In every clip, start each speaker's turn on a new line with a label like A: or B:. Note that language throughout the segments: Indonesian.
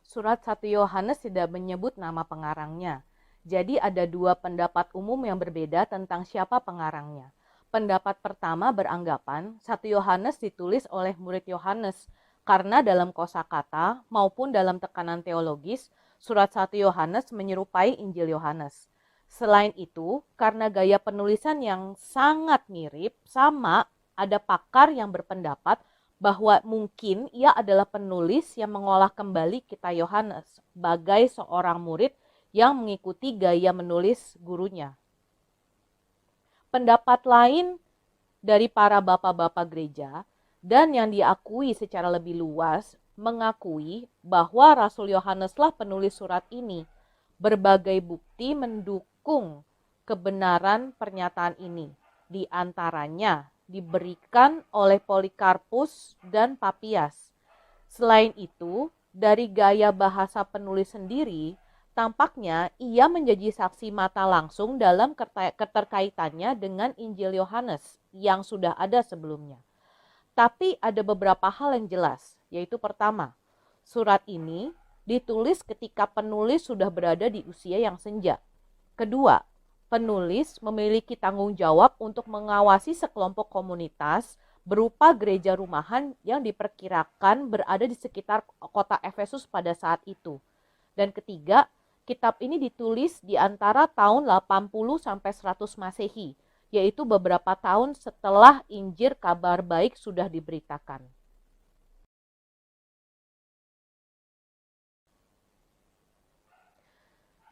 A: Surat 1 Yohanes tidak menyebut nama pengarangnya. Jadi ada dua pendapat umum yang berbeda tentang siapa pengarangnya. Pendapat pertama beranggapan 1 Yohanes ditulis oleh murid Yohanes karena dalam kosakata maupun dalam tekanan teologis, surat 1 Yohanes menyerupai Injil Yohanes. Selain itu, karena gaya penulisan yang sangat mirip, sama, ada pakar yang berpendapat bahwa mungkin ia adalah penulis yang mengolah kembali kitab Yohanes sebagai seorang murid yang mengikuti gaya menulis gurunya. Pendapat lain dari para bapak-bapak gereja dan yang diakui secara lebih luas mengakui bahwa Rasul Yohaneslah penulis surat ini. Berbagai bukti mendukung kebenaran pernyataan ini. Di antaranya diberikan oleh Polikarpus dan Papias. Selain itu, dari gaya bahasa penulis sendiri, tampaknya ia menjadi saksi mata langsung dalam keterkaitannya dengan Injil Yohanes yang sudah ada sebelumnya. Tapi ada beberapa hal yang jelas, yaitu pertama, surat ini ditulis ketika penulis sudah berada di usia yang senja. Kedua, penulis memiliki tanggung jawab untuk mengawasi sekelompok komunitas berupa gereja rumahan yang diperkirakan berada di sekitar kota Efesus pada saat itu. Dan ketiga, kitab ini ditulis di antara tahun 80 sampai 100 Masehi, yaitu beberapa tahun setelah Injil kabar baik sudah diberitakan.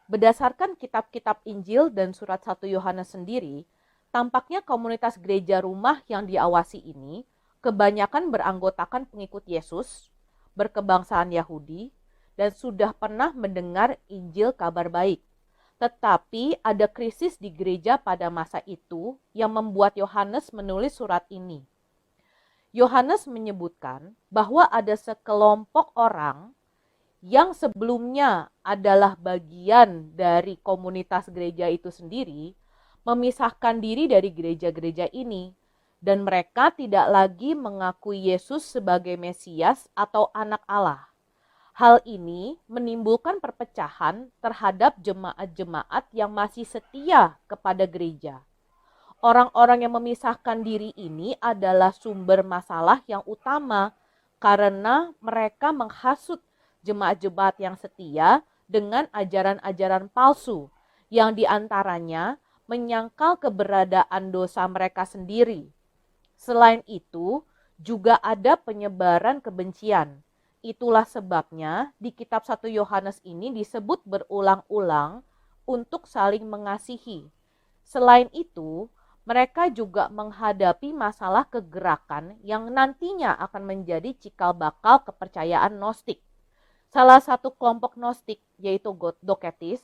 A: Berdasarkan kitab-kitab Injil dan surat 1 Yohanes sendiri, tampaknya komunitas gereja rumah yang diawasi ini kebanyakan beranggotakan pengikut Yesus, berkebangsaan Yahudi, dan sudah pernah mendengar Injil kabar baik. Tetapi ada krisis di gereja pada masa itu yang membuat Yohanes menulis surat ini. Yohanes menyebutkan bahwa ada sekelompok orang yang sebelumnya adalah bagian dari komunitas gereja itu sendiri, memisahkan diri dari gereja-gereja ini, dan mereka tidak lagi mengakui Yesus sebagai Mesias atau anak Allah. Hal ini menimbulkan perpecahan terhadap jemaat-jemaat yang masih setia kepada gereja. Orang-orang yang memisahkan diri ini adalah sumber masalah yang utama karena mereka menghasut jemaat-jemaat yang setia dengan ajaran-ajaran palsu yang diantaranya menyangkal keberadaan dosa mereka sendiri. Selain itu, juga ada penyebaran kebencian. Itulah sebabnya di kitab 1 Yohanes ini disebut berulang-ulang untuk saling mengasihi. Selain itu, mereka juga menghadapi masalah kegerakan yang nantinya akan menjadi cikal bakal kepercayaan Gnostik. Salah satu kelompok Gnostik, yaitu Doketis,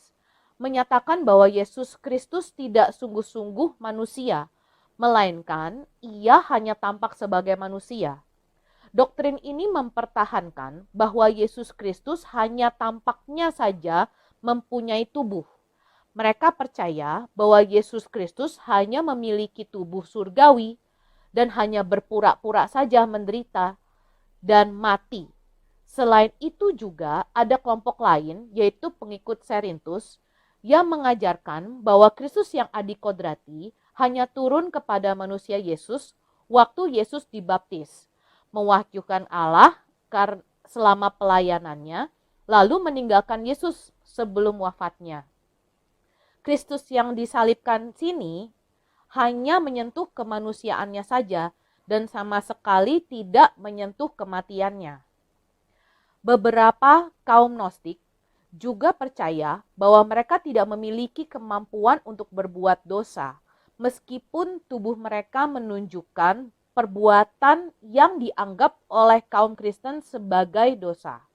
A: menyatakan bahwa Yesus Kristus tidak sungguh-sungguh manusia, melainkan ia hanya tampak sebagai manusia. Doktrin ini mempertahankan bahwa Yesus Kristus hanya tampaknya saja mempunyai tubuh. Mereka percaya bahwa Yesus Kristus hanya memiliki tubuh surgawi dan hanya berpura-pura saja menderita dan mati. Selain itu juga ada kelompok lain, yaitu pengikut Cerinthus, yang mengajarkan bahwa Kristus yang adikodrati hanya turun kepada manusia Yesus waktu Yesus dibaptis, mewahyukan Allah selama pelayanannya, lalu meninggalkan Yesus sebelum wafatnya. Kristus yang disalibkan sini hanya menyentuh kemanusiaannya saja dan sama sekali tidak menyentuh kematiannya. Beberapa kaum Gnostik juga percaya bahwa mereka tidak memiliki kemampuan untuk berbuat dosa, meskipun tubuh mereka menunjukkan perbuatan yang dianggap oleh kaum Kristen sebagai dosa.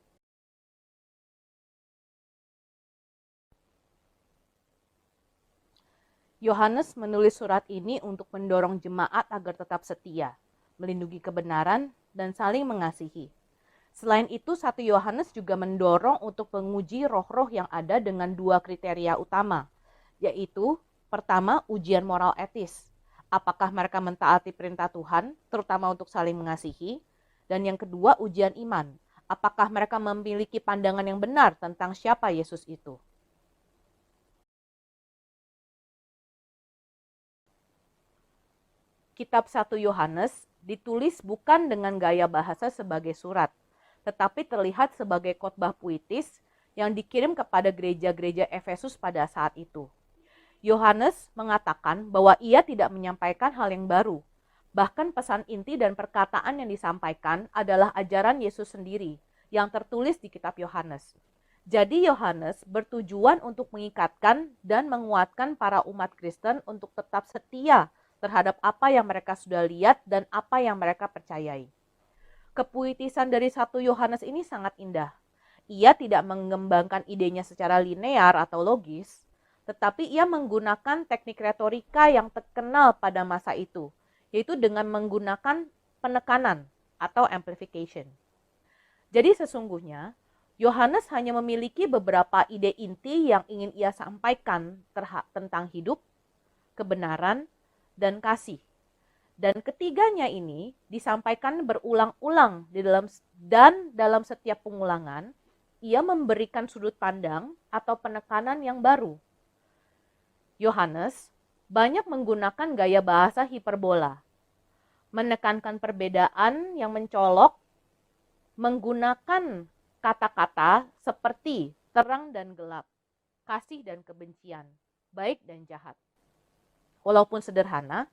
A: Yohanes menulis surat ini untuk mendorong jemaat agar tetap setia, melindungi kebenaran, dan saling mengasihi. Selain itu, 1 Yohanes juga mendorong untuk menguji roh-roh yang ada dengan dua kriteria utama, yaitu pertama, ujian moral etis. Apakah mereka mentaati perintah Tuhan, terutama untuk saling mengasihi? Dan yang kedua, ujian iman. Apakah mereka memiliki pandangan yang benar tentang siapa Yesus itu? Kitab 1 Yohanes ditulis bukan dengan gaya bahasa sebagai surat, tetapi terlihat sebagai khotbah puitis yang dikirim kepada gereja-gereja Efesus pada saat itu. Yohanes mengatakan bahwa ia tidak menyampaikan hal yang baru. Bahkan pesan inti dan perkataan yang disampaikan adalah ajaran Yesus sendiri yang tertulis di kitab Yohanes. Jadi Yohanes bertujuan untuk mengikatkan dan menguatkan para umat Kristen untuk tetap setia terhadap apa yang mereka sudah lihat dan apa yang mereka percayai. Kepuitisan dari 1 Yohanes ini sangat indah. Ia tidak mengembangkan idenya secara linear atau logis, tetapi ia menggunakan teknik retorika yang terkenal pada masa itu, yaitu dengan menggunakan penekanan atau amplification. Jadi sesungguhnya, Yohanes hanya memiliki beberapa ide inti yang ingin ia sampaikan tentang hidup, kebenaran, dan kasih. Dan ketiganya ini disampaikan berulang-ulang dalam setiap pengulangan, ia memberikan sudut pandang atau penekanan yang baru. Yohanes banyak menggunakan gaya bahasa hiperbola, menekankan perbedaan yang mencolok, menggunakan kata-kata seperti terang dan gelap, kasih dan kebencian, baik dan jahat. Walaupun sederhana,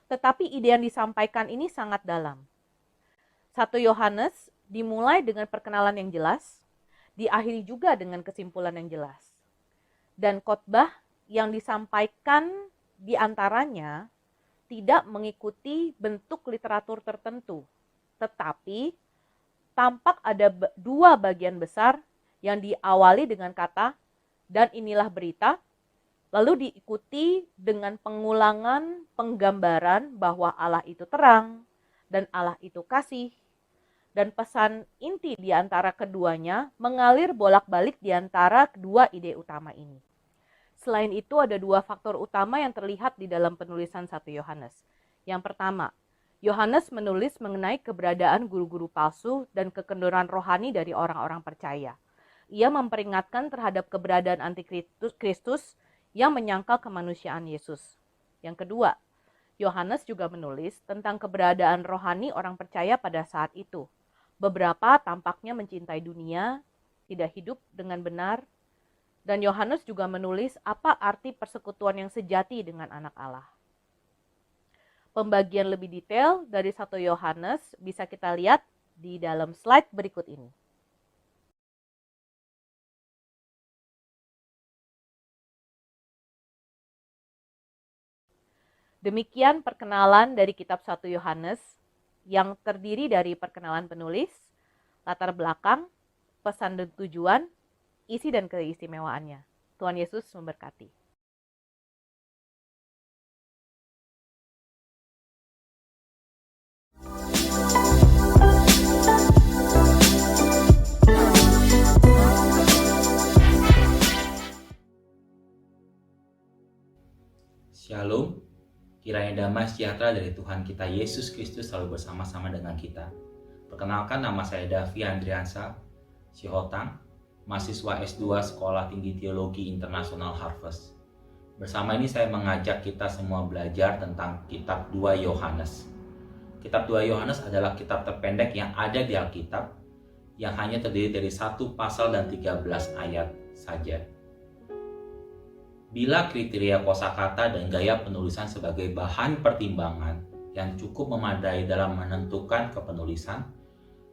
A: tetapi ide yang disampaikan ini sangat dalam. 1 Yohanes dimulai dengan perkenalan yang jelas, diakhiri juga dengan kesimpulan yang jelas. Dan khotbah yang disampaikan diantaranya tidak mengikuti bentuk literatur tertentu, tetapi tampak ada dua bagian besar yang diawali dengan kata, dan inilah berita, lalu diikuti dengan pengulangan penggambaran bahwa Allah itu terang dan Allah itu kasih. Dan pesan inti di antara keduanya mengalir bolak-balik di antara kedua ide utama ini. Selain itu ada dua faktor utama yang terlihat di dalam penulisan 1 Yohanes. Yang pertama, Yohanes menulis mengenai keberadaan guru-guru palsu dan kekendoran rohani dari orang-orang percaya. Ia memperingatkan terhadap keberadaan antikristus yang menyangkal kemanusiaan Yesus. Yang kedua, Yohanes juga menulis tentang keberadaan rohani orang percaya pada saat itu. Beberapa tampaknya mencintai dunia, tidak hidup dengan benar, dan Yohanes juga menulis apa arti persekutuan yang sejati dengan anak Allah. Pembagian lebih detail dari 1 Yohanes bisa kita lihat di dalam slide berikut ini. Demikian perkenalan dari kitab 1 Yohanes yang terdiri dari perkenalan penulis, latar belakang, pesan dan tujuan, isi dan keistimewaannya. Tuhan Yesus memberkati.
B: Shalom, kiranya damai sejahtera dari Tuhan kita Yesus Kristus selalu bersama-sama dengan kita. Perkenalkan, nama saya Davi Andriansa Sihotang, mahasiswa S2 Sekolah Tinggi Teologi Internasional Harvest. Bersama ini saya mengajak kita semua belajar tentang kitab 2 Yohanes. Kitab 2 Yohanes adalah kitab terpendek yang ada di Alkitab, yang hanya terdiri dari 1 pasal dan 13 ayat saja. Bila kriteria kosakata dan gaya penulisan sebagai bahan pertimbangan yang cukup memadai dalam menentukan kepenulisan,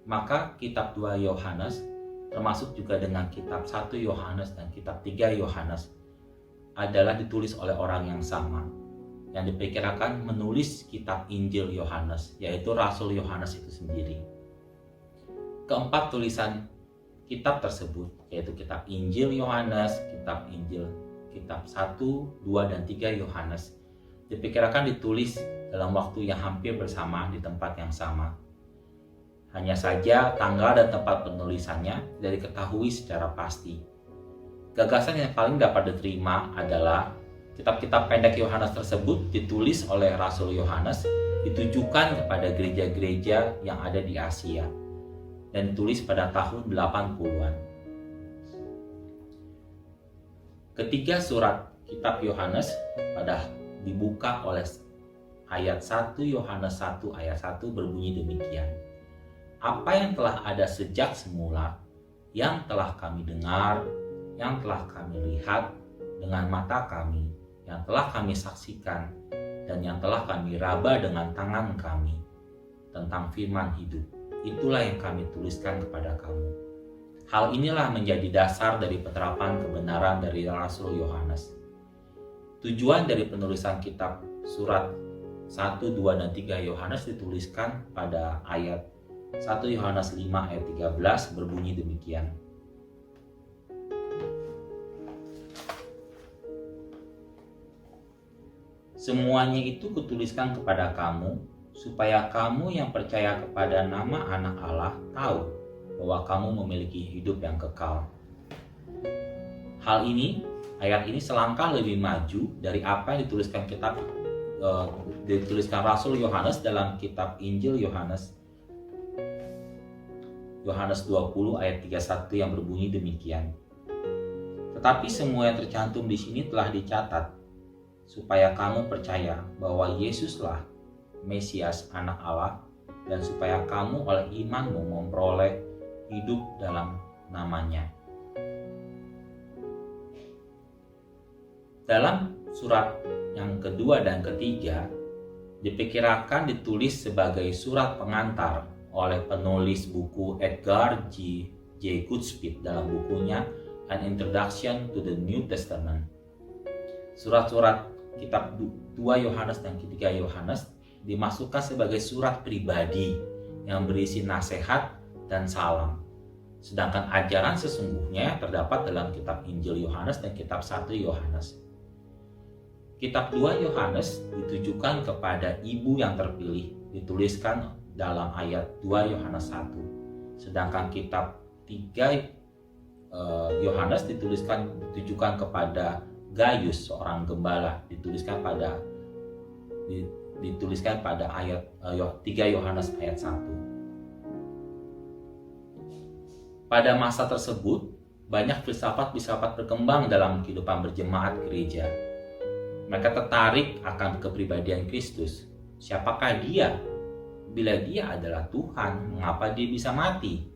B: maka kitab 2 Yohanes, termasuk juga dengan kitab 1 Yohanes dan kitab 3 Yohanes, adalah ditulis oleh orang yang sama, yang diperkirakan menulis kitab Injil Yohanes, yaitu Rasul Yohanes itu sendiri. Keempat tulisan kitab tersebut, yaitu kitab Injil Yohanes, kitab 1, 2, dan 3 Yohanes, diperkirakan ditulis dalam waktu yang hampir bersamaan di tempat yang sama. Hanya saja tanggal dan tempat penulisannya tidak diketahui secara pasti. Gagasan yang paling dapat diterima adalah kitab-kitab pendek Yohanes tersebut ditulis oleh Rasul Yohanes, ditujukan kepada gereja-gereja yang ada di Asia. dan ditulis pada tahun 80-an. Ketiga surat kitab Yohanes pada dibuka oleh ayat 1 Yohanes 1 ayat 1 berbunyi demikian. Apa yang telah ada sejak semula, yang telah kami dengar, yang telah kami lihat dengan mata kami, yang telah kami saksikan, dan yang telah kami raba dengan tangan kami tentang firman hidup, itulah yang kami tuliskan kepada kamu. Hal inilah menjadi dasar dari penerapan kebenaran dari Rasul Yohanes. Tujuan dari penulisan kitab surat 1, 2, dan 3 Yohanes dituliskan pada ayat 1 Yohanes 5 ayat 13 berbunyi demikian. Semuanya itu kutuliskan kepada kamu, supaya kamu yang percaya kepada nama Anak Allah tahu bahwa kamu memiliki hidup yang kekal. Ayat ini selangkah lebih maju dari apa yang dituliskan Rasul Yohanes dalam kitab Injil Yohanes 20 ayat 31 yang berbunyi demikian. Tetapi semua yang tercantum di sini telah dicatat, supaya kamu percaya bahwa Yesuslah Mesias Anak Allah, dan supaya kamu oleh imanmu memperoleh hidup dalam namanya. Dalam surat yang kedua dan ketiga, diperkirakan ditulis sebagai surat pengantar oleh penulis buku Edgar J. Goodspeed dalam bukunya An Introduction to the New Testament. Surat-surat kitab 2 Yohanes dan 3 Yohanes dimasukkan sebagai surat pribadi yang berisi nasihat dan salam. Sedangkan ajaran sesungguhnya terdapat dalam kitab Injil Yohanes dan kitab 1 Yohanes. Kitab 2 Yohanes ditujukan kepada ibu yang terpilih, dituliskan dalam ayat 2 Yohanes 1. Sedangkan kitab 3 Yohanes ditujukan kepada Gaius, seorang gembala, dituliskan pada ayat 3 Yohanes ayat 1. Pada masa tersebut, banyak filsafat-filsafat berkembang dalam kehidupan berjemaat gereja. Mereka tertarik akan kepribadian Kristus. Siapakah dia? Bila dia adalah Tuhan, mengapa dia bisa mati?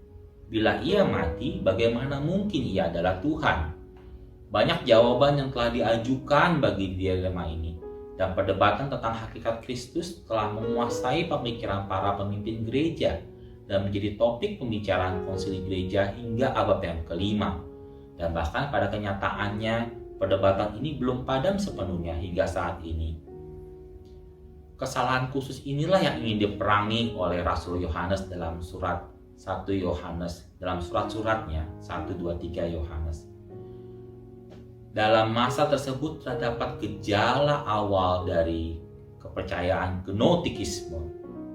B: Bila ia mati, bagaimana mungkin ia adalah Tuhan? Banyak jawaban yang telah diajukan bagi dilema ini, dan perdebatan tentang hakikat Kristus telah menguasai pemikiran para pemimpin gereja dan menjadi topik pembicaraan konsili gereja hingga abad yang kelima. Dan bahkan pada kenyataannya, perdebatan ini belum padam sepenuhnya hingga saat ini. Kesalahan khusus inilah yang ingin diperangi oleh Rasul Yohanes dalam surat 1 Yohanes, dalam surat-suratnya 1, 2, 3 Yohanes. Dalam masa tersebut terdapat gejala awal dari kepercayaan gnostikisme,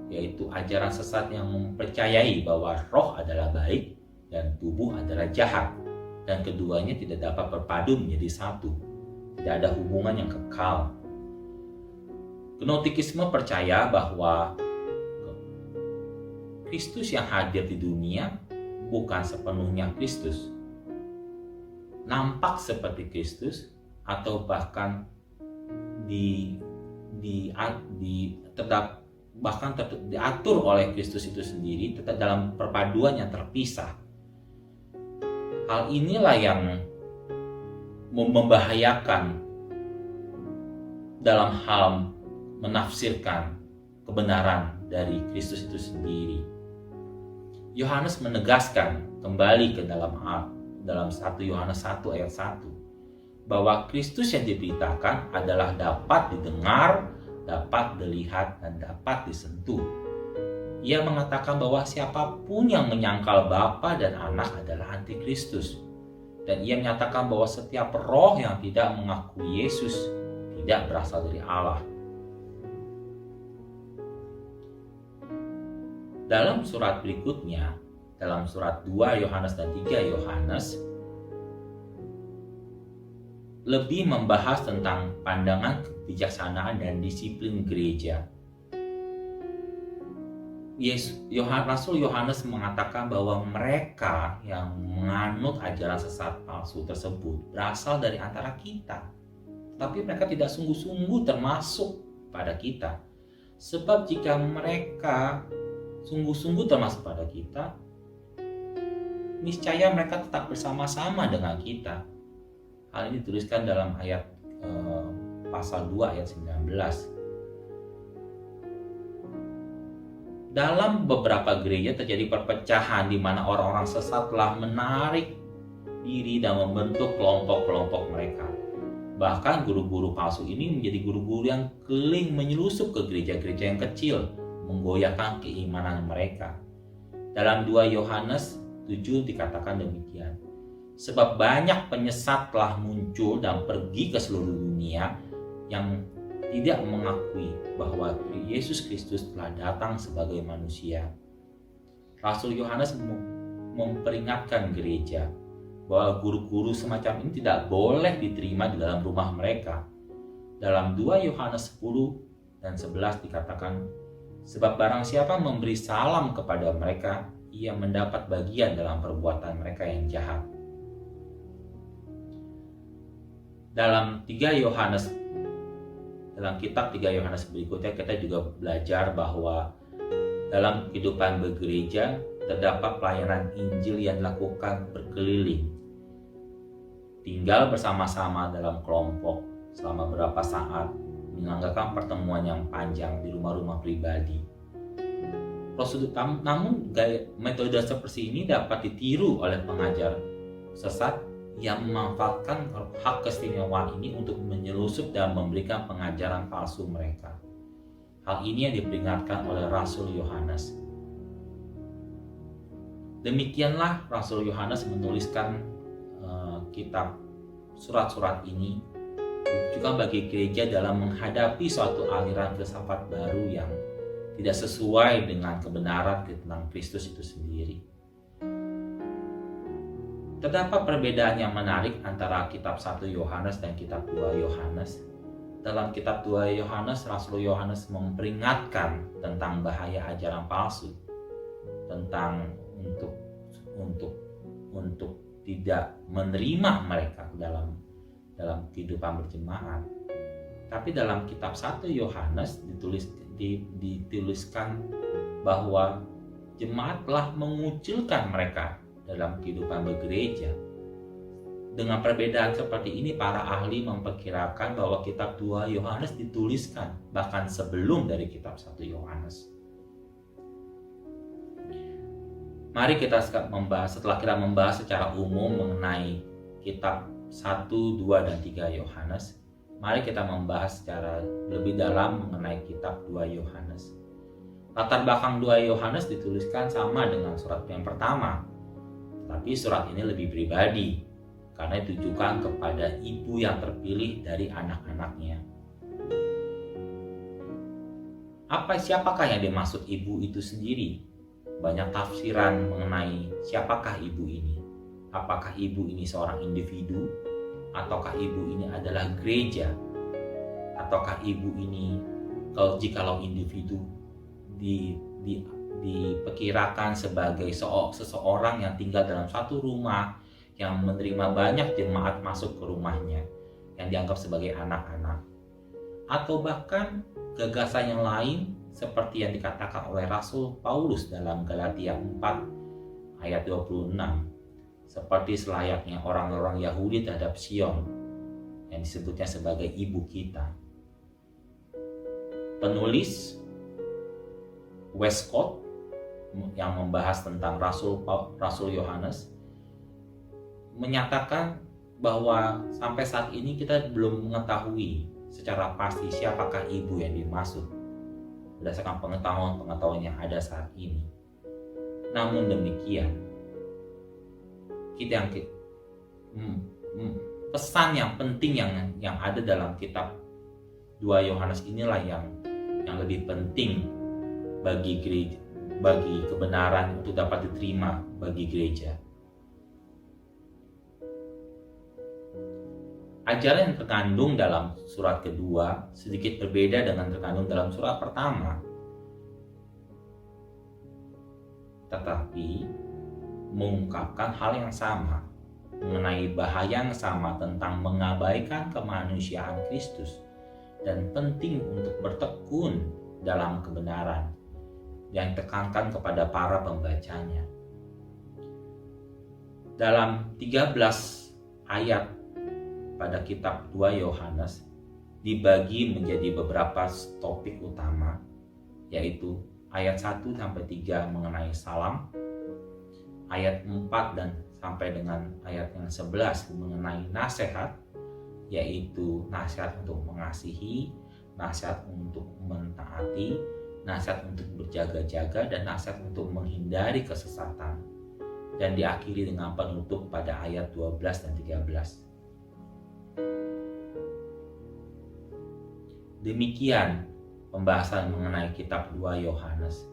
B: yaitu ajaran sesat yang mempercayai bahwa roh adalah baik dan tubuh adalah jahat, dan keduanya tidak dapat berpadu menjadi satu. Tidak ada hubungan yang kekal. Gnostikisme percaya bahwa Kristus yang hadir di dunia bukan sepenuhnya Kristus, nampak seperti Kristus, atau bahkan diatur oleh Kristus itu sendiri, tetap dalam perpaduan yang terpisah. Hal inilah yang membahayakan dalam hal menafsirkan kebenaran dari Kristus itu sendiri. Yohanes menegaskan kembali ke dalam 1 Yohanes 1 ayat 1 bahwa Kristus yang diberitakan adalah dapat didengar, dapat dilihat, dan dapat disentuh. Ia mengatakan bahwa siapapun yang menyangkal Bapa dan Anak adalah antikristus. Dan ia menyatakan bahwa setiap roh yang tidak mengakui Yesus tidak berasal dari Allah. Dalam surat berikutnya, dalam surat 2 Yohanes dan 3 Yohanes, lebih membahas tentang pandangan kebijaksanaan dan disiplin gereja. Rasul Yohanes mengatakan bahwa mereka yang menganut ajaran sesat palsu tersebut berasal dari antara kita, tapi mereka tidak sungguh-sungguh termasuk pada kita. Sebab jika mereka sungguh-sungguh termasuk pada kita, niscaya mereka tetap bersama-sama dengan kita. Hal ini dituliskan dalam ayat pasal 2 ayat 19. Dalam beberapa gereja terjadi perpecahan di mana orang-orang sesat telah menarik diri dan membentuk kelompok-kelompok mereka. Bahkan guru-guru palsu ini menjadi guru-guru yang keliling menyelusup ke gereja-gereja yang kecil, menggoyahkan keimanan mereka. Dalam 2 Yohanes 7 dikatakan demikian. Sebab banyak penyesat telah muncul dan pergi ke seluruh dunia yang tidak mengakui bahwa Yesus Kristus telah datang sebagai manusia. Rasul Yohanes memperingatkan gereja bahwa guru-guru semacam ini tidak boleh diterima di dalam rumah mereka. Dalam 2 Yohanes 10 dan 11 dikatakan, sebab barang siapa memberi salam kepada mereka, ia mendapat bagian dalam perbuatan mereka yang jahat. Dalam kitab 3 Yohanes berikutnya kita juga belajar bahwa dalam kehidupan bergereja terdapat pelayanan Injil yang dilakukan berkeliling. Tinggal bersama-sama dalam kelompok selama beberapa saat, menyelenggarakan pertemuan yang panjang di rumah-rumah pribadi. Namun metode seperti ini dapat ditiru oleh pengajar sesat yang memanfaatkan hak keistimewaan ini untuk menyelusup dan memberikan pengajaran palsu mereka. Hal ini yang diperingatkan oleh Rasul Yohanes. Demikianlah Rasul Yohanes menuliskan kitab surat-surat ini juga bagi gereja dalam menghadapi suatu aliran filsafat baru yang tidak sesuai dengan kebenaran tentang Kristus itu sendiri. Terdapat perbedaan yang menarik antara kitab 1 Yohanes dan kitab 2 Yohanes. Dalam kitab 2 Yohanes, Rasul Yohanes memperingatkan tentang bahaya ajaran palsu, tentang untuk tidak menerima mereka dalam kehidupan berjemaat. Tapi dalam kitab 1 Yohanes dituliskan bahwa jemaat telah mengucilkan mereka dalam kehidupan bergereja. Dengan perbedaan seperti ini, para ahli memperkirakan bahwa kitab 2 Yohanes dituliskan bahkan sebelum dari kitab 1 Yohanes. Mari kita setelah kita membahas secara umum mengenai kitab 1, 2, dan 3 Yohanes, mari kita membahas secara lebih dalam mengenai kitab 2 Yohanes. Latar belakang 2 Yohanes dituliskan sama dengan surat yang pertama, tapi surat ini lebih pribadi karena ditujukan kepada ibu yang terpilih dari anak-anaknya. Siapakah yang dimaksud ibu itu sendiri? Banyak tafsiran mengenai siapakah ibu ini. Apakah ibu ini seorang individu? Ataukah ibu ini adalah gereja? Ataukah ibu ini, jikalau individu, diperkirakan sebagai seseorang yang tinggal dalam satu rumah yang menerima banyak jemaat masuk ke rumahnya yang dianggap sebagai anak-anak, atau bahkan gagasan yang lain seperti yang dikatakan oleh Rasul Paulus dalam Galatia 4 ayat 26, seperti selayaknya orang-orang Yahudi terhadap Sion yang disebutnya sebagai ibu kita. Penulis Westcott yang membahas tentang Rasul Yohanes menyatakan bahwa sampai saat ini kita belum mengetahui secara pasti siapakah ibu yang dimaksud berdasarkan pengetahuan yang ada saat ini. Namun demikian, pesan yang penting yang ada dalam kitab 2 Yohanes inilah yang lebih penting bagi gereja, bagi kebenaran untuk dapat diterima bagi gereja. Ajaran yang terkandung dalam surat kedua sedikit berbeda dengan terkandung dalam surat pertama. tetapi mengungkapkan hal yang sama, mengenai bahaya yang sama tentang mengabaikan kemanusiaan Kristus dan penting untuk bertekun dalam kebenaran yang ditekankan kepada para pembacanya. Dalam 13 ayat pada kitab 2 Yohanes dibagi menjadi beberapa topik utama, yaitu ayat 1-3 mengenai salam, ayat 4 dan sampai dengan ayat yang 11 mengenai nasihat, yaitu nasihat untuk mengasihi, nasihat untuk mentaati, nasihat untuk berjaga-jaga, dan nasihat untuk menghindari kesesatan. Dan diakhiri dengan penutup pada ayat 12 dan 13. Demikian pembahasan mengenai kitab 2 Yohanes.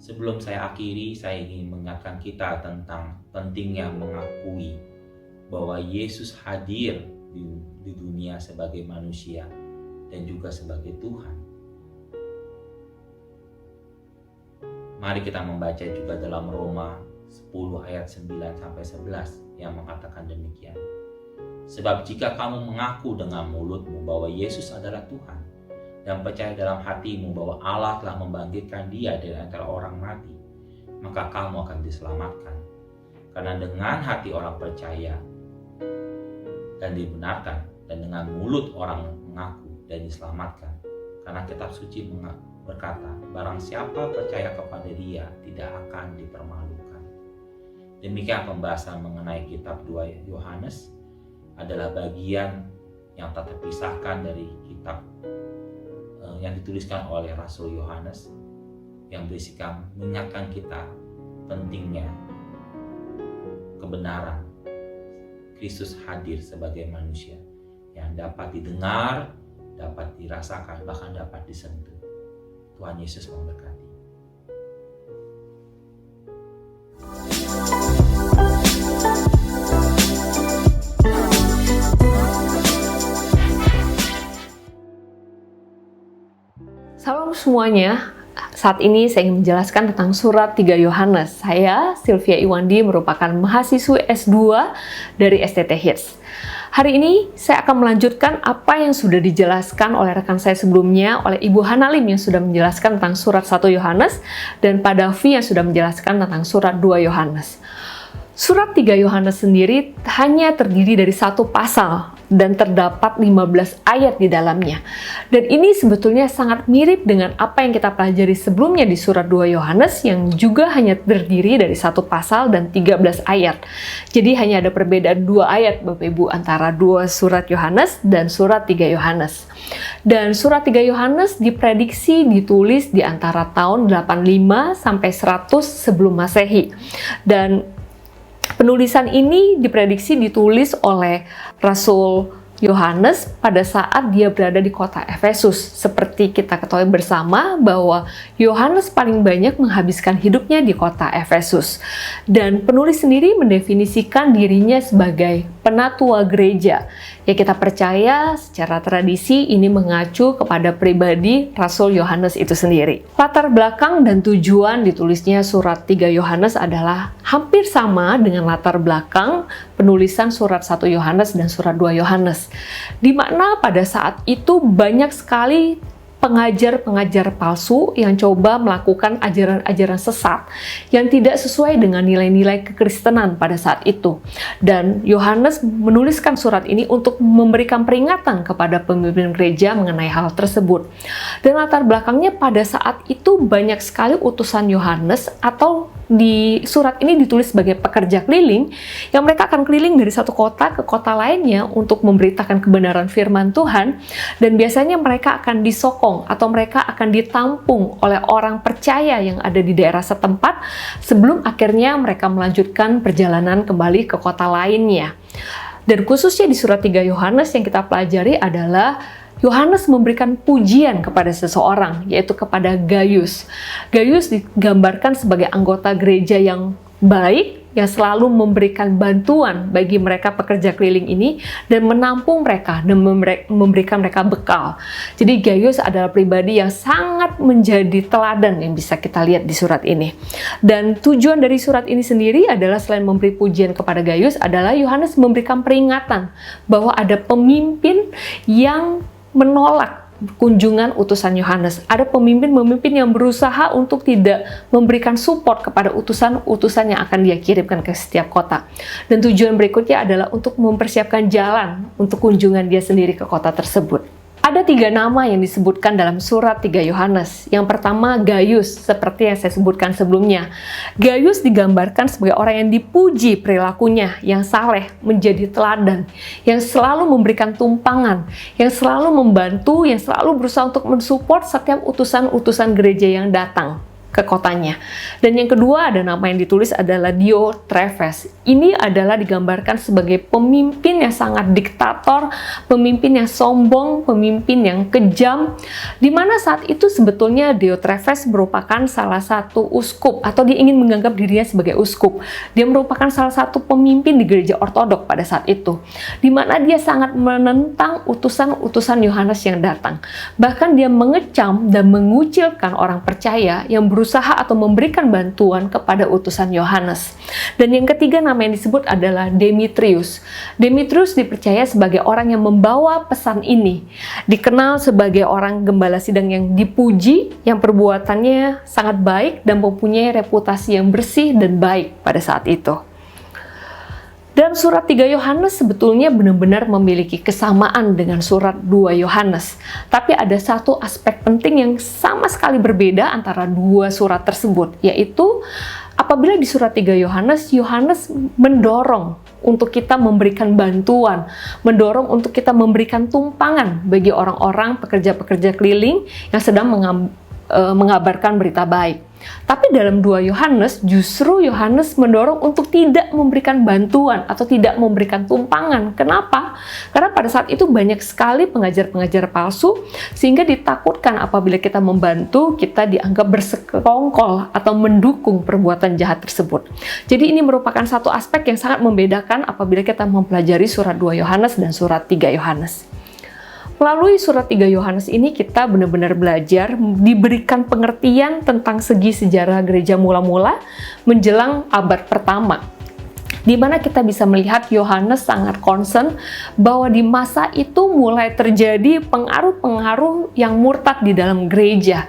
B: Sebelum saya akhiri, saya ingin mengingatkan kita tentang pentingnya mengakui bahwa Yesus hadir di dunia sebagai manusia dan juga sebagai Tuhan. Mari kita membaca juga dalam Roma 10 ayat 9-11 yang mengatakan demikian. Sebab jika kamu mengaku dengan mulutmu bahwa Yesus adalah Tuhan dan percaya dalam hatimu bahwa Allah telah membangkitkan Dia dari antara orang mati, maka kamu akan diselamatkan. Karena dengan hati orang percaya dan dibenarkan, dan dengan mulut orang mengaku dan diselamatkan. Karena kitab suci berkata, barang siapa percaya kepada Dia tidak akan dipermalukan. Demikian pembahasan mengenai kitab 2 Yohanes adalah bagian yang tak terpisahkan dari kitab yang dituliskan oleh Rasul Yohanes, yang berisikan mengingatkan kita pentingnya kebenaran Kristus hadir sebagai manusia yang dapat didengar, dapat dirasakan, bahkan dapat disentuh. Tuhan Yesus memberkati.
C: Salam semuanya, saat ini saya ingin menjelaskan tentang surat 3 Yohanes. Saya, Sylvia Iwandi, merupakan mahasiswa S2 dari STT HITS. Hari ini saya akan melanjutkan apa yang sudah dijelaskan oleh rekan saya sebelumnya, oleh Ibu Hanalim yang sudah menjelaskan tentang surat 1 Yohanes, dan Pak Davi yang sudah menjelaskan tentang surat 2 Yohanes. Surat 3 Yohanes sendiri hanya terdiri dari satu pasal dan terdapat 15 ayat di dalamnya. Dan ini sebetulnya sangat mirip dengan apa yang kita pelajari sebelumnya di surat 2 Yohanes yang juga hanya terdiri dari satu pasal dan 13 ayat. Jadi hanya ada perbedaan 2 ayat Bapak Ibu antara 2 surat Yohanes dan surat 3 Yohanes. Dan surat 3 Yohanes diprediksi ditulis di antara tahun 85 sampai 100 sebelum Masehi. Dan penulisan ini diprediksi ditulis oleh Rasul Yohanes pada saat dia berada di kota Efesus. Seperti kita ketahui bersama bahwa Yohanes paling banyak menghabiskan hidupnya di kota Efesus. Dan penulis sendiri mendefinisikan dirinya sebagai penatua gereja. Ya, kita percaya secara tradisi ini mengacu kepada pribadi Rasul Yohanes itu sendiri. Latar belakang dan tujuan ditulisnya surat 3 Yohanes adalah hampir sama dengan latar belakang penulisan surat 1 Yohanes dan surat 2 Yohanes. Di mana pada saat itu banyak sekali pengajar-pengajar palsu yang coba melakukan ajaran-ajaran sesat yang tidak sesuai dengan nilai-nilai kekristenan pada saat itu. Dan Yohanes menuliskan surat ini untuk memberikan peringatan kepada pemimpin gereja mengenai hal tersebut. Dan latar belakangnya pada saat itu banyak sekali utusan Yohanes, atau di surat ini ditulis sebagai pekerja keliling, yang mereka akan keliling dari satu kota ke kota lainnya untuk memberitakan kebenaran firman Tuhan, dan biasanya mereka akan disokong atau mereka akan ditampung oleh orang percaya yang ada di daerah setempat sebelum akhirnya mereka melanjutkan perjalanan kembali ke kota lainnya. Dan khususnya di surat 3 Yohanes yang kita pelajari adalah Yohanes memberikan pujian kepada seseorang, yaitu kepada Gaius. Gaius digambarkan sebagai anggota gereja yang baik, yang selalu memberikan bantuan bagi mereka pekerja keliling ini dan menampung mereka dan memberikan mereka bekal. Jadi Gaius adalah pribadi yang sangat menjadi teladan yang bisa kita lihat di surat ini. Dan tujuan dari surat ini sendiri adalah selain memberi pujian kepada Gaius adalah Yohanes memberikan peringatan bahwa ada pemimpin yang menolak kunjungan utusan Yohanes. Ada pemimpin-pemimpin yang berusaha untuk tidak memberikan support kepada utusan-utusan yang akan dia kirimkan ke setiap kota. Dan tujuan berikutnya adalah untuk mempersiapkan jalan untuk kunjungan dia sendiri ke kota tersebut. Ada 3 nama yang disebutkan dalam surat 3 Yohanes. Yang pertama Gaius, seperti yang saya sebutkan sebelumnya. Gaius digambarkan sebagai orang yang dipuji perilakunya, yang saleh, menjadi teladan, yang selalu memberikan tumpangan, yang selalu membantu, yang selalu berusaha untuk mensupport setiap utusan-utusan gereja yang datang ke kotanya. Dan yang kedua ada nama yang ditulis adalah Diotrephes. Ini adalah digambarkan sebagai pemimpin yang sangat diktator, pemimpin yang sombong, pemimpin yang kejam, di mana saat itu sebetulnya Diotrephes merupakan salah satu uskup, atau dia ingin menganggap dirinya sebagai uskup. Dia merupakan salah satu pemimpin di gereja ortodok pada saat itu, di mana dia sangat menentang utusan-utusan Yohanes yang datang. Bahkan dia mengecam dan mengucilkan orang percaya yang berusaha atau memberikan bantuan kepada utusan Yohanes. Dan yang ketiga nama yang disebut adalah Demetrius. Demetrius dipercaya sebagai orang yang membawa pesan ini. Dikenal sebagai orang gembala sidang yang dipuji, yang perbuatannya sangat baik dan mempunyai reputasi yang bersih dan baik pada saat itu. Dan surat 3 Yohanes sebetulnya benar-benar memiliki kesamaan dengan surat 2 Yohanes. Tapi ada satu aspek penting yang sama sekali berbeda antara dua surat tersebut, yaitu apabila di surat 3 Yohanes, Yohanes mendorong untuk kita memberikan bantuan, mendorong untuk kita memberikan tumpangan bagi orang-orang pekerja-pekerja keliling yang sedang mengabarkan berita baik. Tapi dalam 2 Yohanes, justru Yohanes mendorong untuk tidak memberikan bantuan atau tidak memberikan tumpangan. Kenapa? Karena pada saat itu banyak sekali pengajar-pengajar palsu, sehingga ditakutkan apabila kita membantu, kita dianggap bersekongkol atau mendukung perbuatan jahat tersebut. Jadi ini merupakan satu aspek yang sangat membedakan apabila kita mempelajari surat 2 Yohanes dan surat 3 Yohanes. Melalui surat 3 Yohanes ini kita benar-benar belajar, diberikan pengertian tentang segi sejarah gereja mula-mula menjelang abad pertama, di mana kita bisa melihat Yohanes sangat concern bahwa di masa itu mulai terjadi pengaruh-pengaruh yang murtad di dalam gereja.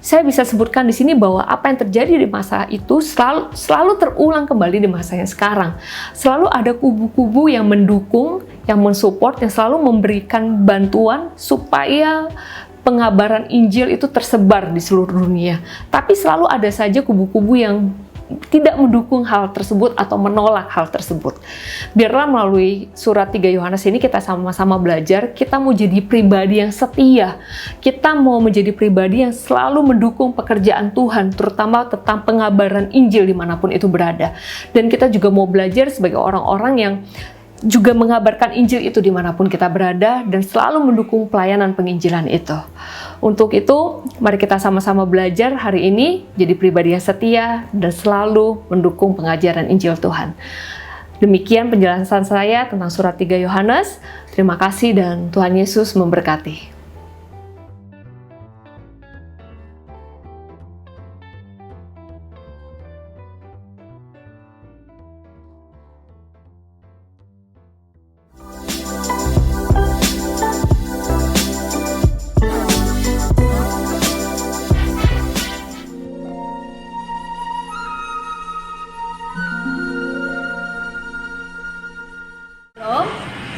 C: Saya bisa sebutkan di sini bahwa apa yang terjadi di masa itu selalu terulang kembali di masa yang sekarang. Selalu ada kubu-kubu yang mendukung, yang mensupport, yang selalu memberikan bantuan supaya pengabaran Injil itu tersebar di seluruh dunia. Tapi selalu ada saja kubu-kubu yang tidak mendukung hal tersebut atau menolak hal tersebut. Biarlah melalui surat 3 Yohanes ini kita sama-sama belajar, kita mau jadi pribadi yang setia. Kita mau menjadi pribadi yang selalu mendukung pekerjaan Tuhan, terutama tentang pengabaran Injil dimanapun itu berada. Dan kita juga mau belajar sebagai orang-orang yang juga mengabarkan Injil itu dimanapun kita berada dan selalu mendukung pelayanan penginjilan itu. Untuk itu, mari kita sama-sama belajar hari ini jadi pribadi yang setia dan selalu mendukung pengajaran Injil Tuhan. Demikian penjelasan saya tentang surat 3 Yohanes. Terima kasih dan Tuhan Yesus memberkati.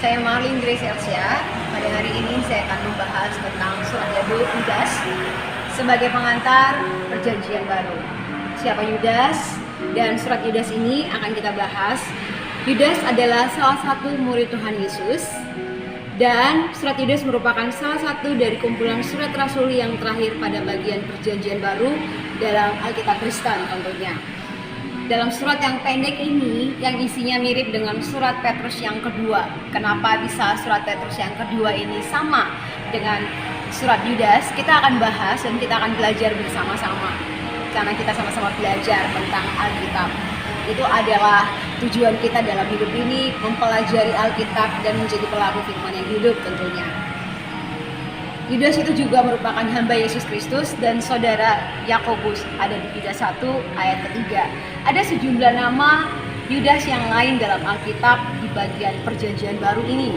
D: Saya Marlin Grace Elsia. Pada hari ini saya akan membahas tentang surat Yudas sebagai pengantar perjanjian baru. Siapa Yudas? Dan surat Yudas ini akan kita bahas. Yudas adalah salah satu murid Tuhan Yesus, dan surat Yudas merupakan salah satu dari kumpulan surat rasul yang terakhir pada bagian perjanjian baru dalam Alkitab Kristen tentunya. Dalam surat yang pendek ini, yang isinya mirip dengan surat Petrus yang kedua. Kenapa bisa surat Petrus yang kedua ini sama dengan surat Yudas? Kita akan bahas dan kita akan belajar bersama-sama, karena kita sama-sama belajar tentang Alkitab. Itu adalah tujuan kita dalam hidup ini, mempelajari Alkitab dan menjadi pelaku firman yang hidup tentunya. Yudas itu juga merupakan hamba Yesus Kristus dan saudara Yakobus, ada di Yudas 1 ayat ketiga. Ada sejumlah nama Yudas yang lain dalam Alkitab di bagian Perjanjian Baru ini.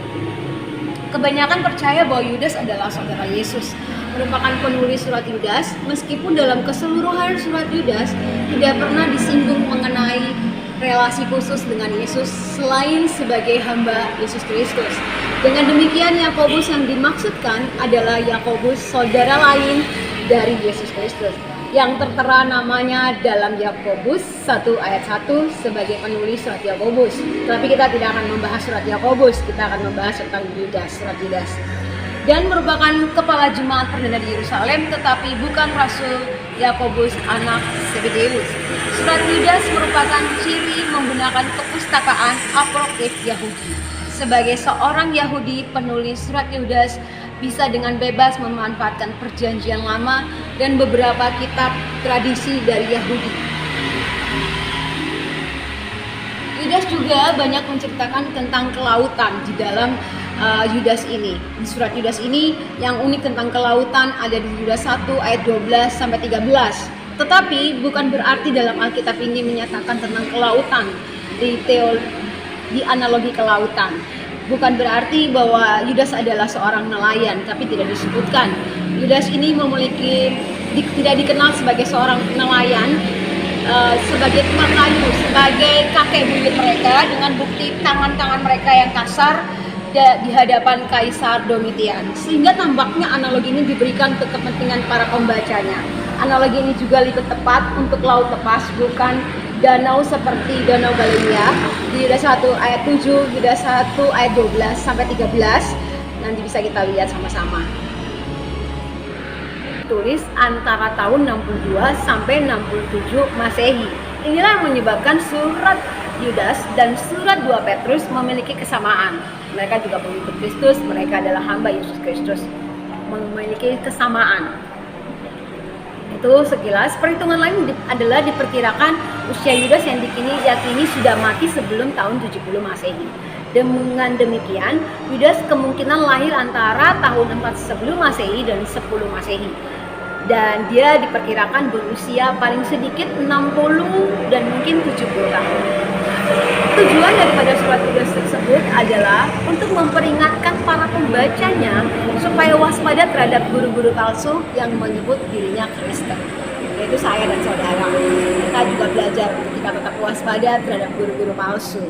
D: Kebanyakan percaya bahwa Yudas adalah saudara Yesus, merupakan penulis surat Yudas, meskipun dalam keseluruhan surat Yudas tidak pernah disinggung mengenai relasi khusus dengan Yesus selain sebagai hamba Yesus Kristus. Dengan demikian, Yakobus yang dimaksudkan adalah Yakobus, saudara lain dari Yesus Kristus, yang tertera namanya dalam Yakobus 1 ayat 1 sebagai penulis surat Yakobus. Tapi kita tidak akan membahas surat Yakobus, kita akan membahas tentang Yudas, surat Yudas. Dan merupakan kepala jemaat perdana di Yerusalem, tetapi bukan Rasul Yakobus anak Zebedeus. Surat Yudas merupakan ciri menggunakan kepustakaan apokrif Yahudi. Sebagai seorang Yahudi, penulis surat Yudas bisa dengan bebas memanfaatkan Perjanjian Lama dan beberapa kitab tradisi dari Yahudi. Yudas juga banyak menceritakan tentang kelautan di dalam Yudas ini. Di surat Yudas ini yang unik tentang kelautan ada di Yudas 1 ayat 12 sampai 13. Tetapi bukan berarti dalam Alkitab ini menyatakan tentang kelautan di analogi kelautan. Bukan berarti bahwa Yudas adalah seorang nelayan, tapi tidak disebutkan. Yudas ini tidak dikenal sebagai seorang nelayan, sebagai tukang kayu, sebagai kakek buyut mereka dengan bukti tangan-tangan mereka yang kasar di hadapan Kaisar Domitian. Sehingga tampaknya analogi ini diberikan untuk kepentingan para pembacanya. Analogi ini juga lebih tepat untuk laut lepas, bukan danau seperti Danau Galilea. Di Yudas 1 ayat 7, Yudas 1 ayat 12 sampai 13. Nanti bisa kita lihat sama-sama. Tulis antara tahun 62 sampai 67 Masehi. Inilah yang menyebabkan surat Yudas dan surat 2 Petrus memiliki kesamaan. Mereka juga pengikut Kristus, mereka adalah hamba Yesus Kristus, memiliki kesamaan. Itu sekilas. Perhitungan lain adalah diperkirakan usia Yudas yang diyakini sudah mati sebelum tahun 70 Masehi. Dengan demikian, Yudas kemungkinan lahir antara tahun 4 sebelum Masehi dan 10 Masehi. Dan dia diperkirakan berusia paling sedikit 60 dan mungkin 70 tahun. Tujuan daripada surat Yudas tersebut adalah untuk memperingatkan para pembacanya supaya waspada terhadap guru-guru palsu yang menyebut dirinya Kristen, yaitu saya dan saudara. Kita juga belajar untuk kita tetap waspada terhadap guru-guru palsu.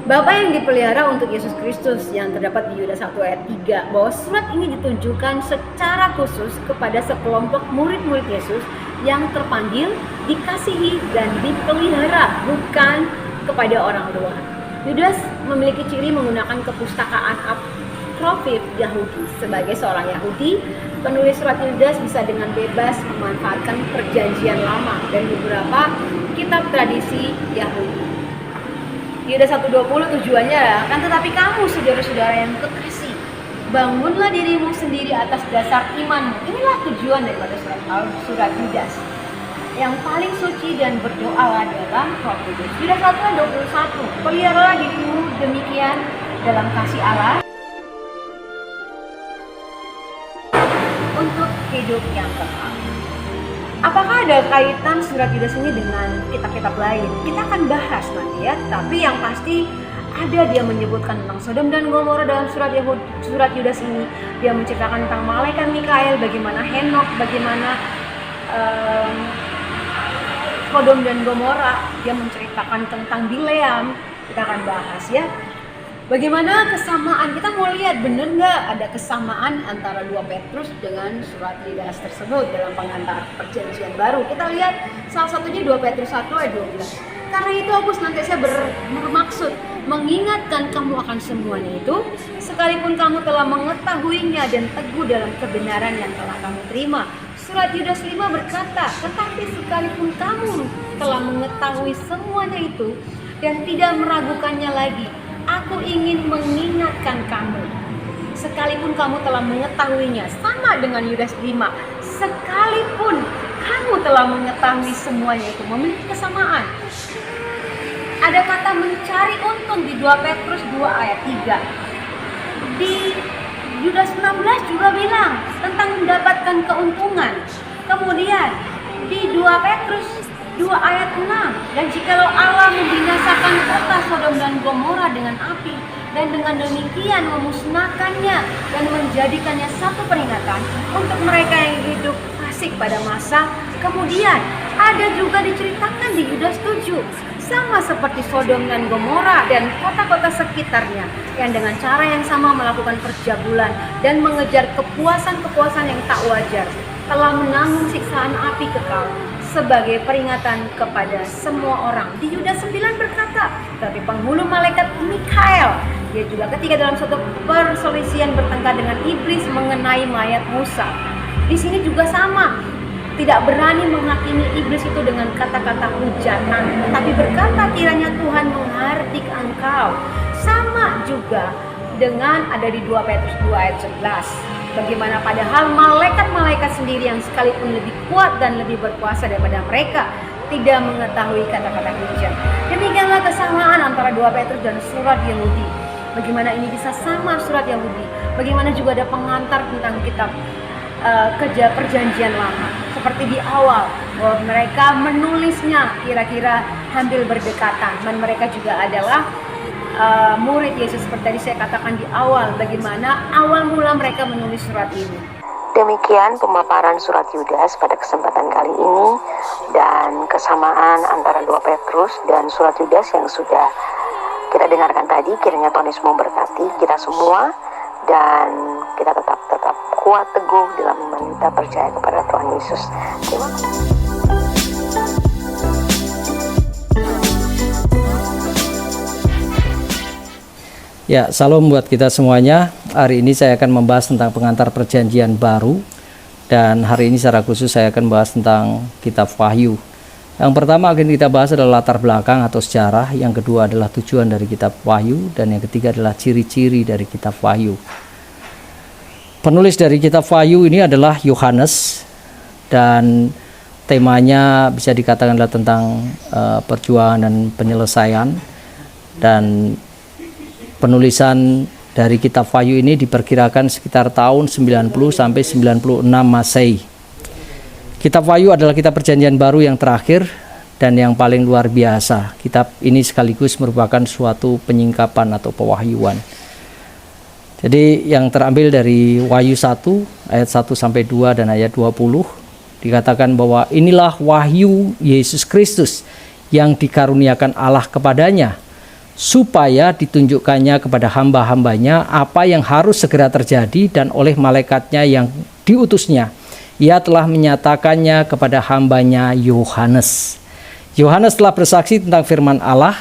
D: Bapa yang dipelihara untuk Yesus Kristus yang terdapat di Yudas 1 ayat 3, bahwa surat ini ditunjukkan secara khusus kepada sekelompok murid-murid Yesus yang terpanggil, dikasihi, dan dipelihara, bukan kepada orang luar. Yudas memiliki ciri menggunakan kepustakaan apokrif Yahudi. Sebagai seorang Yahudi, penulis surat Yudas bisa dengan bebas memanfaatkan Perjanjian Lama dan beberapa kitab tradisi Yahudi. Yudas 1:20 tujuannya akan tetapi kamu saudara-saudara yang kekasih, bangunlah dirimu sendiri atas dasar imanmu. Inilah tujuan daripada surat Yudas. Yang paling suci dan berdoalah dalam Roh Kudus. Yudas 1:21, peliharalah dirimu demikian dalam kasih Allah untuk hidup yang kekal. Apakah ada kaitan surat Yudas ini dengan kitab-kitab lain? Kita akan bahas nanti ya, tapi yang pasti ada dia menyebutkan tentang Sodom dan Gomora dalam surat Yudas ini. Dia menceritakan tentang malaikat Mikael, bagaimana Henok, bagaimana Sodom dan Gomora. Dia menceritakan tentang Bileam. Kita akan bahas ya. Bagaimana kesamaan, kita mau lihat benar nggak ada kesamaan antara 2 Petrus dengan surat Yudas tersebut dalam pengantar Perjanjian Baru. Kita lihat salah satunya 2 Petrus 1 ayat 12. Karena itu aku senantiasa bermaksud mengingatkan kamu akan semuanya itu, sekalipun kamu telah mengetahuinya dan teguh dalam kebenaran yang telah kamu terima. Surat Yudas 5 berkata, tetapi sekalipun kamu telah mengetahui semuanya itu dan tidak meragukannya lagi, aku ingin mengingatkan kamu. Sekalipun kamu telah mengetahuinya, sama dengan Yudas 5. Sekalipun kamu telah mengetahui semuanya itu memiliki kesamaan. Ada kata mencari untung di 2 Petrus 2 ayat 3. Di Yudas 16 juga bilang tentang mendapatkan keuntungan. Kemudian di 2 Petrus 2 ayat 6, dan jikalau Allah membinasakan kota Sodom dan Gomora dengan api, dan dengan demikian memusnahkannya dan menjadikannya satu peringatan untuk mereka yang hidup fasik pada masa kemudian. Ada juga diceritakan di Yudas 7, sama seperti Sodom dan Gomora dan kota-kota sekitarnya, yang dengan cara yang sama melakukan perjabulan dan mengejar kepuasan-kepuasan yang tak wajar, telah menanggung siksaan api kekal sebagai peringatan kepada semua orang. Di Yudas 9 berkata, tapi penghulu malaikat Mikael, dia juga ketika dalam suatu perselisihan bertengkar dengan iblis mengenai mayat Musa. Di sini juga sama, tidak berani menghakimi iblis itu dengan kata-kata hujatan, tetapi berkata kiranya Tuhan menghardik engkau. Sama juga dengan ada di 2 Petrus 2 ayat 11. Bagaimana padahal malaikat-malaikat sendiri yang sekalipun lebih kuat dan lebih berkuasa daripada mereka tidak mengetahui kata-kata hujat. Demikianlah kesamaan antara 2 Petrus dan surat Yahudi. Bagaimana ini bisa sama surat Yahudi? Bagaimana juga ada pengantar tentang kitab perjanjian lama. Seperti di awal, bahwa mereka menulisnya kira-kira hampir berdekatan. Dan mereka juga adalah murid Yesus seperti tadi saya katakan di awal, bagaimana awal mula mereka menulis surat ini.
E: Demikian pemaparan surat Yudas pada kesempatan kali ini, dan kesamaan antara 2 Petrus dan surat Yudas yang sudah kita dengarkan tadi. Kiranya Tuhan Yesus memberkati kita semua, dan kita tetap kuat teguh dalam iman kita, percaya kepada Tuhan Yesus. Terima kasih.
F: Ya, salam buat kita semuanya. Hari ini saya akan membahas tentang pengantar perjanjian baru, dan hari ini secara khusus saya akan membahas tentang kitab Wahyu. Yang pertama akan kita bahas adalah latar belakang atau sejarah, yang kedua adalah tujuan dari kitab Wahyu, dan yang ketiga adalah ciri-ciri dari kitab Wahyu. Penulis dari kitab Wahyu ini adalah Yohanes, dan temanya bisa dikatakan adalah tentang perjuangan dan penyelesaian. Dan penulisan dari kitab Wahyu ini diperkirakan sekitar tahun 90 sampai 96 Masehi. Kitab Wahyu adalah kitab perjanjian baru yang terakhir dan yang paling luar biasa. Kitab ini sekaligus merupakan suatu penyingkapan atau pewahyuan. Jadi yang terambil dari Wahyu 1 ayat 1 sampai 2 dan ayat 20 dikatakan bahwa inilah wahyu Yesus Kristus yang dikaruniakan Allah kepadanya, supaya ditunjukkannya kepada hamba-hambanya apa yang harus segera terjadi, dan oleh malaikatnya yang diutusnya ia telah menyatakannya kepada hambanya Yohanes. Yohanes telah bersaksi tentang firman Allah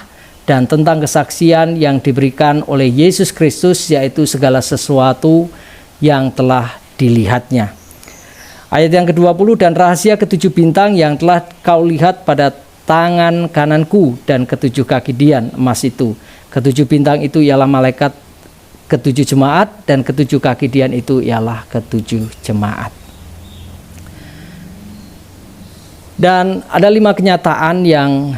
F: dan tentang kesaksian yang diberikan oleh Yesus Kristus, yaitu segala sesuatu yang telah dilihatnya. Ayat yang ke-20, dan rahasia ke-7 bintang yang telah kau lihat pada tangan kananku dan ke-7 kaki dian emas itu. Ke-7 bintang itu ialah malaikat ke-7 jemaat, dan ke-7 kaki dian itu ialah ke-7 jemaat. Dan ada 5 kenyataan yang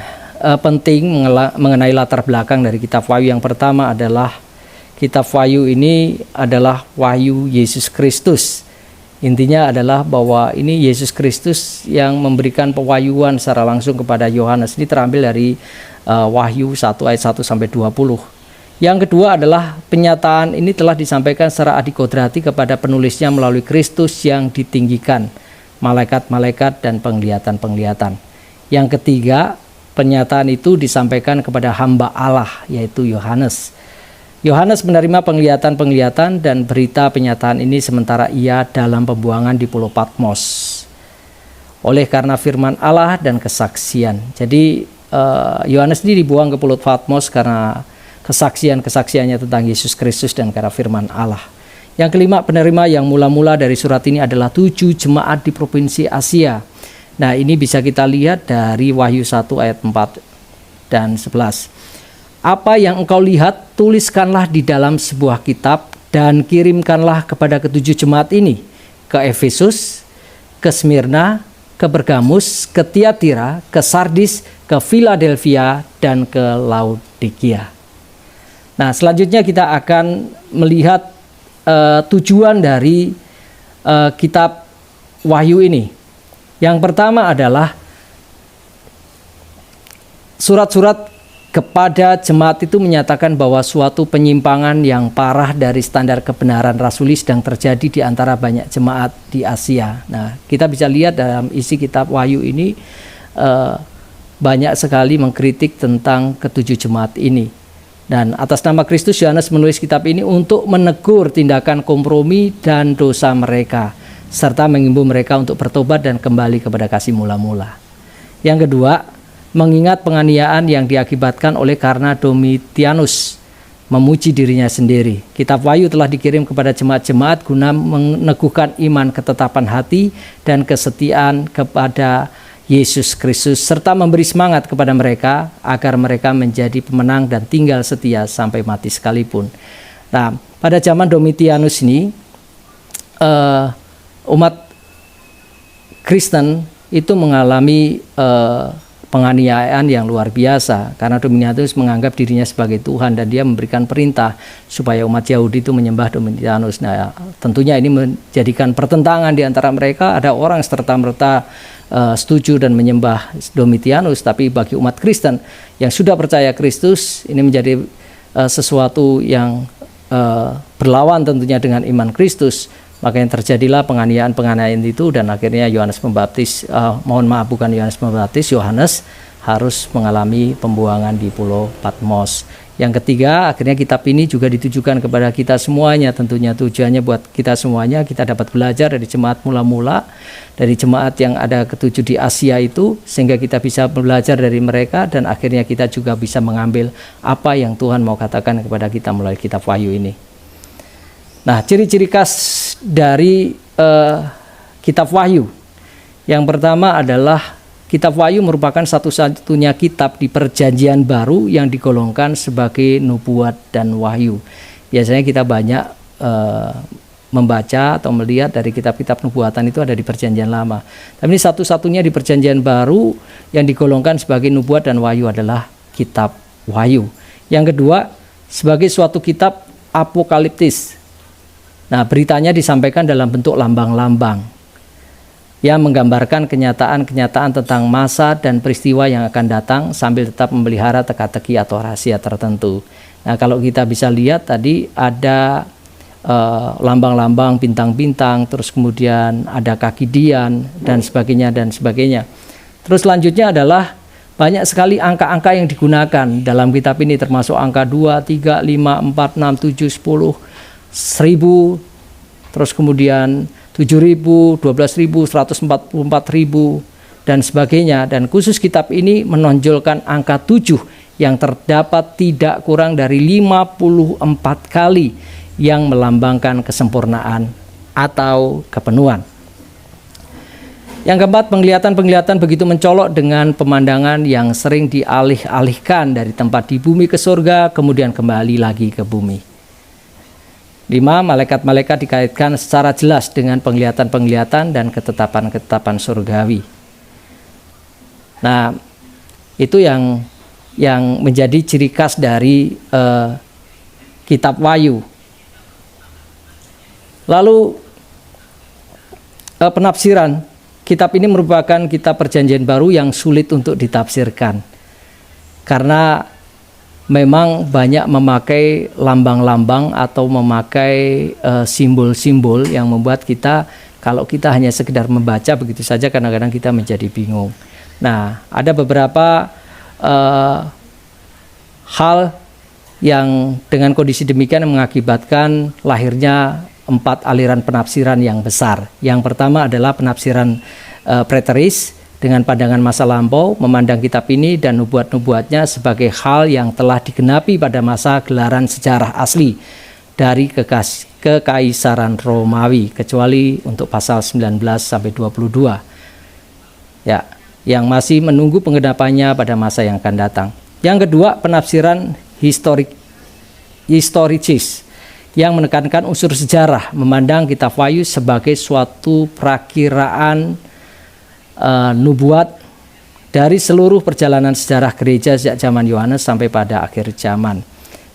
F: penting mengenai latar belakang dari kitab Wahyu. Yang pertama adalah kitab Wahyu ini adalah wahyu Yesus Kristus. Intinya adalah bahwa ini Yesus Kristus yang memberikan pewahyuan secara langsung kepada Yohanes. Ini terambil dari Wahyu 1 ayat 1 sampai 20. Yang kedua adalah penyataan ini telah disampaikan secara adikodrati kepada penulisnya melalui Kristus yang ditinggikan, malaikat-malaikat dan penglihatan-penglihatan. Yang ketiga, penyataan itu disampaikan kepada hamba Allah, yaitu Yohanes. Yohanes menerima penglihatan-penglihatan dan berita penyataan ini sementara ia dalam pembuangan di Pulau Patmos oleh karena firman Allah dan kesaksian. Jadi Yohanes ini dibuang ke Pulau Patmos karena kesaksiannya tentang Yesus Kristus dan karena firman Allah. Yang kelima, penerima yang mula-mula dari surat ini adalah 7 jemaat di provinsi Asia. Nah, ini bisa kita lihat dari Wahyu 1 ayat 4 dan 11. Apa yang engkau lihat, tuliskanlah di dalam sebuah kitab dan kirimkanlah kepada ke-7 jemaat ini, ke Efesus, ke Smyrna, ke Pergamus, ke Tiatira, ke Sardis, ke Philadelphia, dan ke Laodikia. Nah, selanjutnya kita akan melihat tujuan dari kitab Wahyu ini. Yang pertama adalah surat-surat kepada jemaat itu menyatakan bahwa suatu penyimpangan yang parah dari standar kebenaran rasuli sedang terjadi di antara banyak jemaat di Asia. Nah, kita bisa lihat dalam isi kitab Wahyu ini banyak sekali mengkritik tentang ketujuh jemaat ini. Dan atas nama Kristus, Yohanes menulis kitab ini untuk menegur tindakan kompromi dan dosa mereka, serta mengimbau mereka untuk bertobat dan kembali kepada kasih mula-mula. Yang kedua, mengingat penganiayaan yang diakibatkan oleh karena Domitianus memuji dirinya sendiri. Kitab Wahyu telah dikirim kepada jemaat-jemaat guna meneguhkan iman, ketetapan hati, dan kesetiaan kepada Yesus Kristus, serta memberi semangat kepada mereka agar mereka menjadi pemenang dan tinggal setia sampai mati sekalipun. Nah, pada zaman Domitianus ini, umat Kristen itu mengalami penganiayaan yang luar biasa karena Domitianus menganggap dirinya sebagai Tuhan dan dia memberikan perintah supaya umat Yahudi itu menyembah Domitianus. Nah, tentunya ini menjadikan pertentangan di antara mereka. Ada orang serta-merta setuju dan menyembah Domitianus, tapi bagi umat Kristen yang sudah percaya Kristus, ini menjadi sesuatu yang berlawan tentunya dengan iman Kristus. Maka yang terjadilah penganiayaan itu, dan akhirnya Yohanes Pembaptis, bukan Yohanes Pembaptis, Yohanes harus mengalami pembuangan di Pulau Patmos. Yang ketiga, akhirnya kitab ini juga ditujukan kepada kita semuanya, tentunya tujuannya buat kita semuanya. Kita dapat belajar dari jemaat mula-mula, dari jemaat yang ada ketujuh di Asia itu, sehingga kita bisa belajar dari mereka, dan akhirnya kita juga bisa mengambil apa yang Tuhan mau katakan kepada kita melalui kitab Wahyu ini. Nah, ciri-ciri khas dari kitab Wahyu. Yang pertama adalah kitab Wahyu merupakan satu-satunya kitab di Perjanjian Baru yang digolongkan sebagai nubuat dan wahyu. Biasanya kita banyak membaca atau melihat dari kitab-kitab nubuatan itu ada di Perjanjian Lama. Tapi ini satu-satunya di Perjanjian Baru yang digolongkan sebagai nubuat dan wahyu adalah kitab Wahyu. Yang kedua, sebagai suatu kitab apokaliptis. Nah, beritanya disampaikan dalam bentuk lambang-lambang yang menggambarkan kenyataan-kenyataan tentang masa dan peristiwa yang akan datang sambil tetap memelihara teka-teki atau rahasia tertentu. Nah, kalau kita bisa lihat tadi ada lambang-lambang, bintang-bintang, terus kemudian ada kaki dian dan sebagainya dan sebagainya. Terus selanjutnya adalah banyak sekali angka-angka yang digunakan dalam kitab ini, termasuk angka 2, 3, 5, 4, 6, 7, 10, 1000, terus kemudian 7.000, 12.000, 144.000 dan sebagainya. Dan khusus kitab ini menonjolkan angka 7 yang terdapat tidak kurang dari 54 kali yang melambangkan kesempurnaan atau kepenuhan. Yang keempat, penglihatan-penglihatan begitu mencolok dengan pemandangan yang sering dialih-alihkan dari tempat di bumi ke surga, kemudian kembali lagi ke bumi. 5. Malaikat-malaikat dikaitkan secara jelas dengan penglihatan-penglihatan dan ketetapan-ketetapan surgawi. Nah, itu yang menjadi ciri khas dari kitab Wahyu. Lalu penafsiran. Kitab ini merupakan kitab Perjanjian Baru yang sulit untuk ditafsirkan. Karena memang banyak memakai lambang-lambang atau memakai simbol-simbol yang membuat kita, kalau kita hanya sekedar membaca begitu saja, kadang-kadang kita menjadi bingung. Nah, ada beberapa hal yang dengan kondisi demikian mengakibatkan lahirnya 4 aliran penafsiran yang besar. Yang pertama adalah penafsiran preteris, dengan pandangan masa lampau, memandang kitab ini dan nubuat-nubuatnya sebagai hal yang telah digenapi pada masa gelaran sejarah asli dari kekaisaran Romawi, kecuali untuk pasal 19 sampai 22. Ya, yang masih menunggu penggenapannya pada masa yang akan datang. Yang kedua, penafsiran historicis yang menekankan unsur sejarah, memandang kitab Wahyu sebagai suatu perakiraan nubuat dari seluruh perjalanan sejarah gereja sejak zaman Yohanes sampai pada akhir zaman.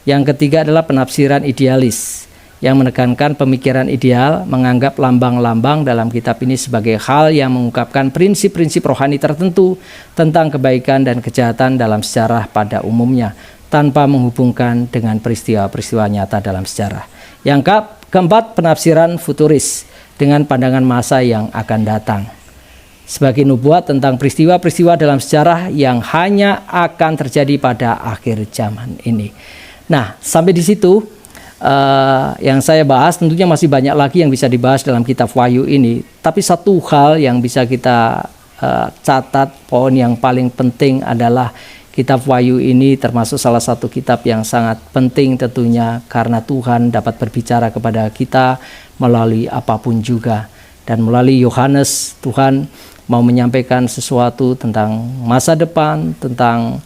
F: Yang ketiga adalah penafsiran idealis yang menekankan pemikiran ideal, menganggap lambang-lambang dalam kitab ini sebagai hal yang mengungkapkan prinsip-prinsip rohani tertentu tentang kebaikan dan kejahatan dalam sejarah pada umumnya, tanpa menghubungkan dengan peristiwa-peristiwa nyata dalam sejarah. Yang keempat, penafsiran futuris dengan pandangan masa yang akan datang, sebagai nubuat tentang peristiwa-peristiwa dalam sejarah yang hanya akan terjadi pada akhir zaman ini. Nah, sampai di situ yang saya bahas. Tentunya masih banyak lagi yang bisa dibahas dalam kitab Wahyu ini, tapi satu hal yang bisa kita catat, poin yang paling penting adalah kitab Wahyu ini termasuk salah satu kitab yang sangat penting tentunya, karena Tuhan dapat berbicara kepada kita melalui apapun juga. Dan melalui Yohanes, Tuhan mau menyampaikan sesuatu tentang masa depan, tentang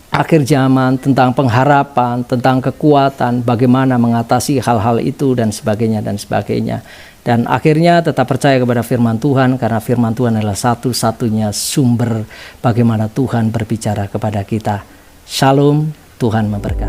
F: akhir zaman, tentang pengharapan, tentang kekuatan, bagaimana mengatasi hal-hal itu dan sebagainya dan sebagainya. Dan akhirnya tetap percaya kepada firman Tuhan, karena firman Tuhan adalah satu-satunya sumber bagaimana Tuhan berbicara kepada kita. Shalom, Tuhan memberkati.